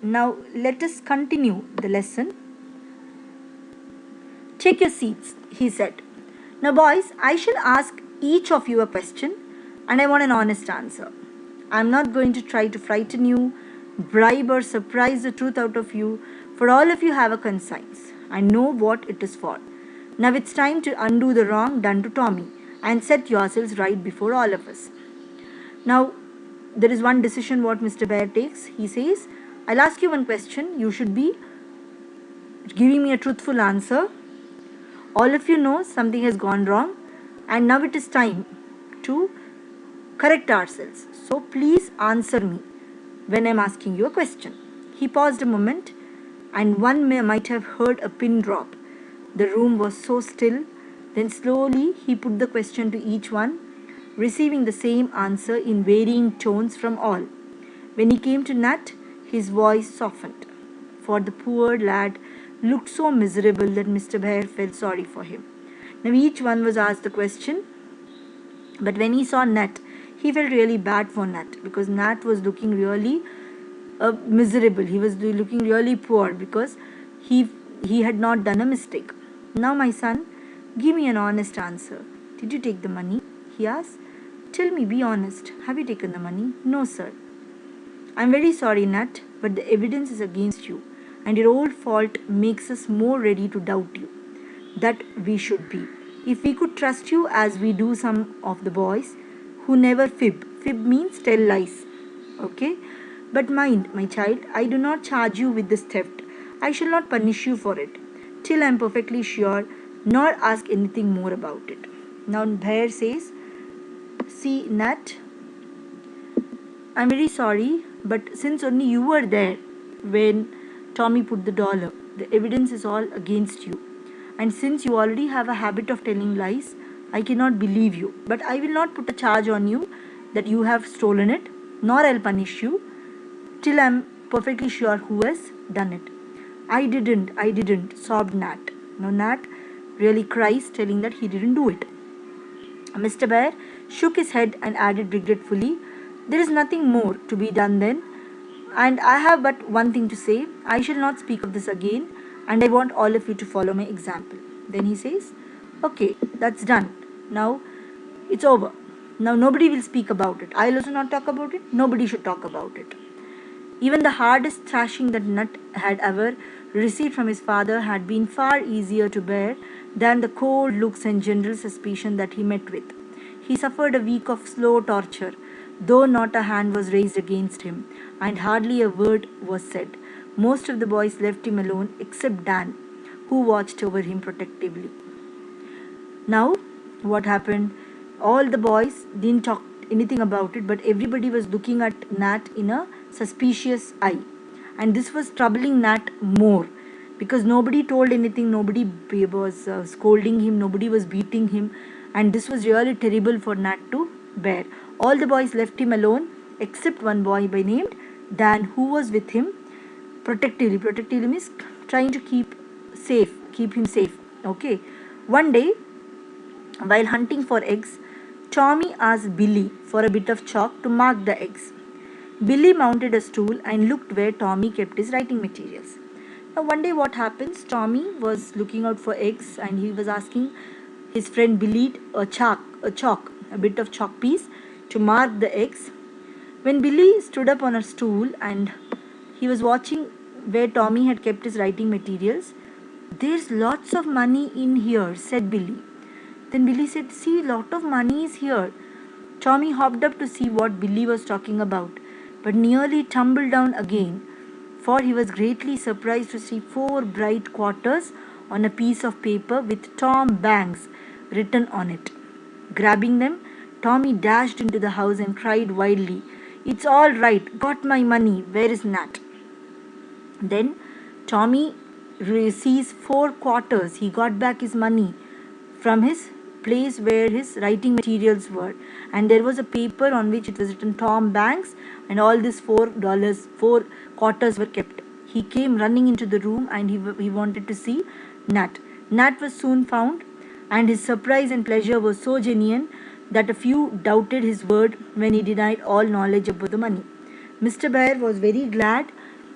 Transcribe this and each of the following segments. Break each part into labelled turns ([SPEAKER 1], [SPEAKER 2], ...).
[SPEAKER 1] Now let us continue the lesson. Take your seats, he said. Now, boys, I shall ask each of you a question and I want an honest answer. I'm not going to try to frighten you, bribe, or surprise the truth out of you, for all of you have a conscience. I know what it is for. Now it's time to undo the wrong done to Tommy and set yourselves right before all of us. Now, there is one decision what Mr. Bear takes. He says, I'll ask you one question. You should be giving me a truthful answer. All of you know something has gone wrong, and now it is time to correct ourselves. So please answer me when I'm asking you a question. He paused a moment, and one might have heard a pin drop. The room was so still. Then slowly he put the question to each one, receiving the same answer in varying tones from all. When he came to Nat, his voice softened, for the poor lad looked so miserable that Mr. Bear felt sorry for him. Now each one was asked the question, but when he saw Nat, he felt really bad for Nat, because Nat was looking really miserable. He was looking really poor because he had not done a mistake. Now, my son, give me an honest answer. Did you take the money? He asked. Tell me, be honest. Have you taken the money? No, sir. I'm very sorry, Nat, but the evidence is against you, and your old fault makes us more ready to doubt you. That we should be. If we could trust you as we do some of the boys who never fib. Fib means tell lies. Okay? But mind, my child, I do not charge you with this theft. I shall not punish you for it, till I am perfectly sure, nor ask anything more about it. Now Bear says, see, Nat, I'm very sorry, but since only you were there when Tommy put the dollar, the evidence is all against you. And since you already have a habit of telling lies, I cannot believe you. But I will not put a charge on you that you have stolen it, nor I'll punish you till I'm perfectly sure who has done it. I didn't, sobbed Nat. Now Nat really cries, telling that he didn't do it. Mr. Bear shook his head and added regretfully, there is nothing more to be done then, and I have but one thing to say. I shall not speak of this again, and I want all of you to follow my example. Then he says, okay, that's done. Now it's over. Now nobody will speak about it. I'll also not talk about it. Nobody should talk about it. Even the hardest thrashing that Nat had ever received from his father had been far easier to bear than the cold looks and general suspicion that he met with. He suffered a week of slow torture, though not a hand was raised against him, and hardly a word was said. Most of the boys left him alone except Dan, who watched over him protectively. Now, what happened? All the boys didn't talk anything about it, but everybody was looking at Nat in a suspicious eye. And this was troubling Nat more, because nobody told anything, nobody was scolding him, nobody was beating him, and this was really terrible for Nat to bear. All the boys left him alone except one boy by named Dan, who was with him protectively. Protectively means trying to keep him safe. Okay. One day, while hunting for eggs, Tommy asked Billy for a bit of chalk to mark the eggs. Billy mounted a stool and looked where Tommy kept his writing materials. Now one day what happens, Tommy was looking out for eggs and he was asking his friend Billy a bit of chalk piece to mark the eggs. When Billy stood up on a stool and he was watching where Tommy had kept his writing materials, there's lots of money in here, said Billy. Then Billy said, see, lot of money is here. Tommy hopped up to see what Billy was talking about, but nearly tumbled down again, for he was greatly surprised to see 4 bright quarters on a piece of paper with Tom Banks written on it. Grabbing them, Tommy dashed into the house and cried wildly, it's all right, got my money, where is Nat? Then Tommy sees 4 quarters. He got back his money from his place where his writing materials were, and there was a paper on which it was written Tom Banks, and all these $4 quarters were kept. He came running into the room and he wanted to see Nat. Nat was soon found, and his surprise and pleasure was so genuine that a few doubted his word when he denied all knowledge about the money. Mr. Bear was very glad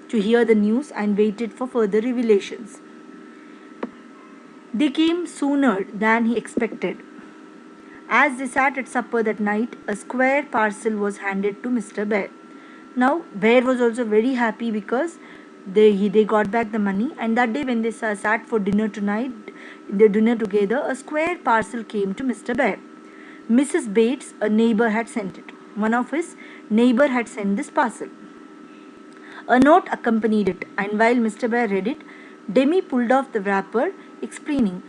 [SPEAKER 1] to hear the news and waited for further revelations. They came sooner than he expected. As they sat at supper that night, a square parcel was handed to Mr. Bear. Now, Bear was also very happy because they got back the money, and that day when they sat for dinner tonight, the dinner together, a square parcel came to Mr. Bear. Mrs. Bates, a neighbor, had sent it. One of his neighbor had sent this parcel. A note accompanied it, and while Mr. Bear read it, Demi pulled off the wrapper, explaining,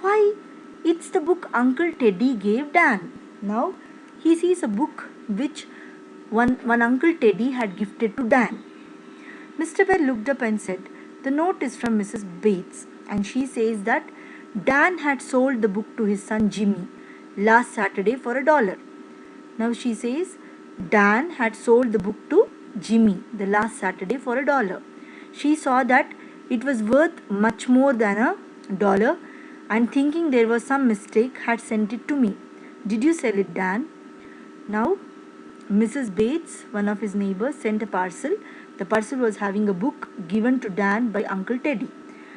[SPEAKER 1] "Why, it's the book Uncle Teddy gave Dan." Now, he sees a book which one Uncle Teddy had gifted to Dan. Mr. Bear looked up and said, "The note is from Mrs. Bates, and she says that Dan had sold the book to his son Jimmy last Saturday for $1." Now she says, Dan had sold the book to Jimmy the last Saturday for $1. She saw that it was worth much more than $1, and thinking there was some mistake, had sent it to me. Did you sell it, Dan? Now, Mrs. Bates, one of his neighbors, sent a parcel. The parcel was having a book given to Dan by Uncle Teddy,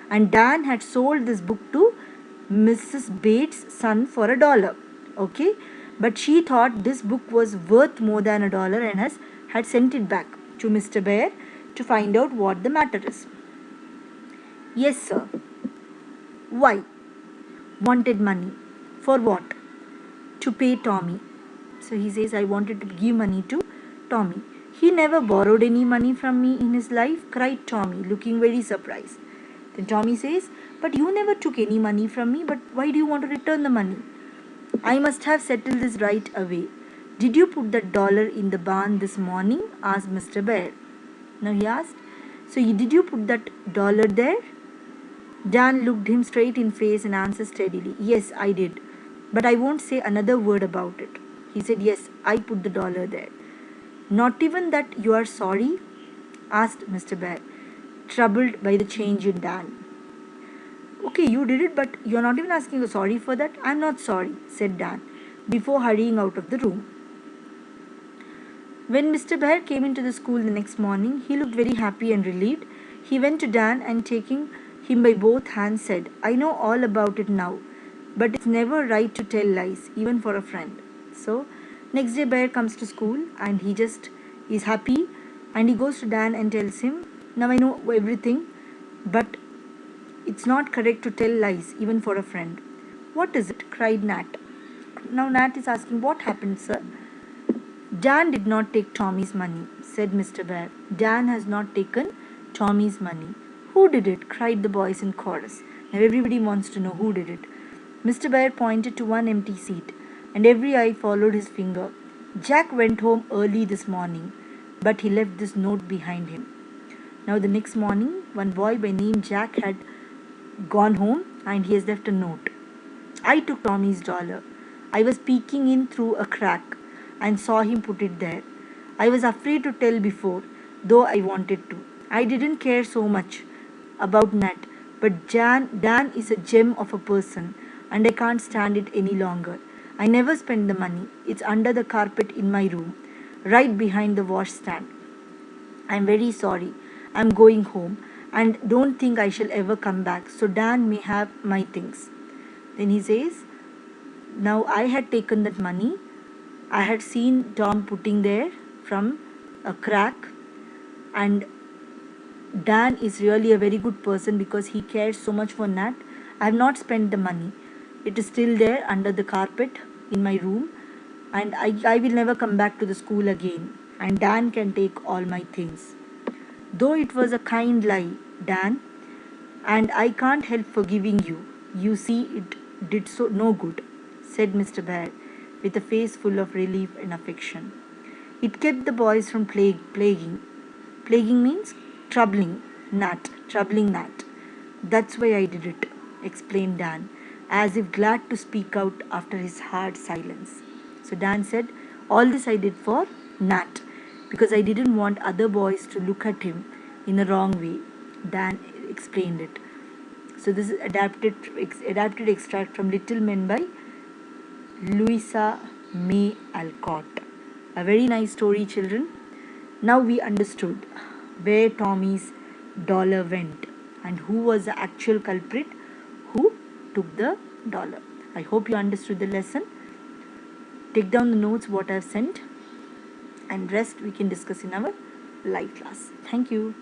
[SPEAKER 1] and Dan had sold this book to Mrs. Bates' son for $1. Okay, but she thought this book was worth more than $1 and had sent it back to Mr. Bear to find out what the matter is. Yes, sir. Why? Wanted money. For what? To pay Tommy. So he says, I wanted to give money to Tommy. He never borrowed any money from me in his life, cried Tommy, looking very surprised. Then Tommy says, but you never took any money from me, but why do you want to return the money? I must have settled this right away. Did you put that dollar in the barn this morning? Asked Mr. Bear. Now he asked, so did you put that dollar there? Dan looked him straight in face and answered steadily, yes, I did. But I won't say another word about it. He said, yes, I put the dollar there. Not even that you are sorry? Asked Mr. Bear, troubled by the change in Dan. Okay, you did it, but you're not even asking sorry for that. I'm not sorry, said Dan, before hurrying out of the room. When Mr. Bear came into the school the next morning, he looked very happy and relieved. He went to Dan and taking him by both hands said, I know all about it now, but it's never right to tell lies, even for a friend. So, next day Bear comes to school and he just is happy, and he goes to Dan and tells him, now I know everything, but it's not correct to tell lies, even for a friend. What is it? Cried Nat. Now Nat is asking, what happened, sir? Dan did not take Tommy's money, said Mr. Bear. Dan has not taken Tommy's money. Who did it? Cried the boys in chorus. Now everybody wants to know who did it. Mr. Bear pointed to one empty seat, and every eye followed his finger. Jack went home early this morning, but he left this note behind him. Now the next morning, one boy by name Jack had gone home, and he has left a note. I took Tommy's dollar. I was peeking in through a crack and saw him put it there. I was afraid to tell before, though I wanted to. I didn't care so much about Nat, but Dan is a gem of a person, and I can't stand it any longer. I never spend the money. It's under the carpet in my room, right behind the washstand. I'm very sorry. I'm going home, and don't think I shall ever come back, so Dan may have my things. Then he says, now I had taken that money. I had seen Tom putting there from a crack, and Dan is really a very good person because he cares so much for Nat. I have not spent the money. It is still there under the carpet in my room, and I will never come back to the school again, and Dan can take all my things. Though it was a kind lie, Dan, and I can't help forgiving you. You see, it did so no good, said Mr. Bear, with a face full of relief and affection. It kept the boys from plaguing. Plaguing means troubling Nat. That's why I did it, explained Dan, as if glad to speak out after his hard silence. So Dan said, all this I did for Nat, because I didn't want other boys to look at him in a wrong way. Dan explained it. So this is adapted extract from Little Men by Louisa May Alcott. A very nice story, children. Now we understood where Tommy's dollar went and who was the actual culprit who took the dollar. I hope you understood the lesson. Take down the notes what I've sent, and rest we can discuss in our live class. Thank you.